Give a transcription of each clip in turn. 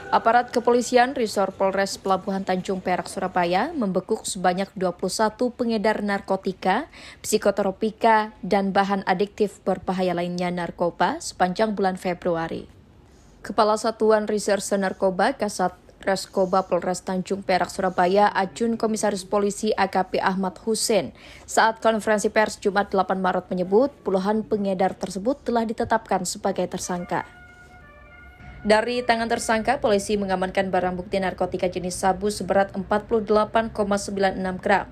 Aparat kepolisian Resor Polres Pelabuhan Tanjung Perak, Surabaya membekuk sebanyak 21 pengedar narkotika, psikotropika, dan bahan adiktif berbahaya lainnya narkoba sepanjang bulan Februari. Kepala Satuan Reserse Narkoba Kasat Reskoba Polres Tanjung Perak, Surabaya, Ajun Komisaris Polisi AKP Ahmad Hussein, saat konferensi pers Jumat 8 Maret menyebut puluhan pengedar tersebut telah ditetapkan sebagai tersangka. Dari tangan tersangka, polisi mengamankan barang bukti narkotika jenis sabu seberat 48,96 gram,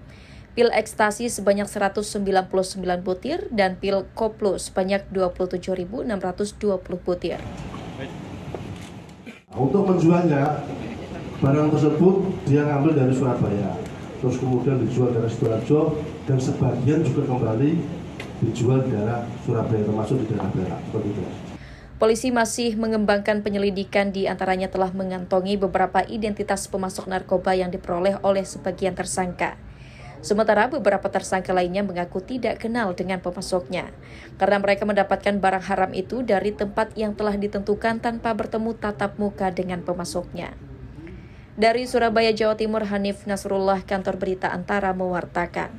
pil ekstasi sebanyak 199 butir, dan pil koplo sebanyak 27.620 butir. Untuk menjualnya, barang tersebut dia ngambil dari Surabaya, terus kemudian dijual dari Sidoarjo, dan sebagian juga kembali dijual di daerah Surabaya, termasuk di daerah Perak, seperti itu. Polisi masih mengembangkan penyelidikan, di antaranya telah mengantongi beberapa identitas pemasok narkoba yang diperoleh oleh sebagian tersangka. Sementara beberapa tersangka lainnya mengaku tidak kenal dengan pemasoknya, karena mereka mendapatkan barang haram itu dari tempat yang telah ditentukan tanpa bertemu tatap muka dengan pemasoknya. Dari Surabaya, Jawa Timur, Hanif Nasrullah, Kantor Berita Antara mewartakan.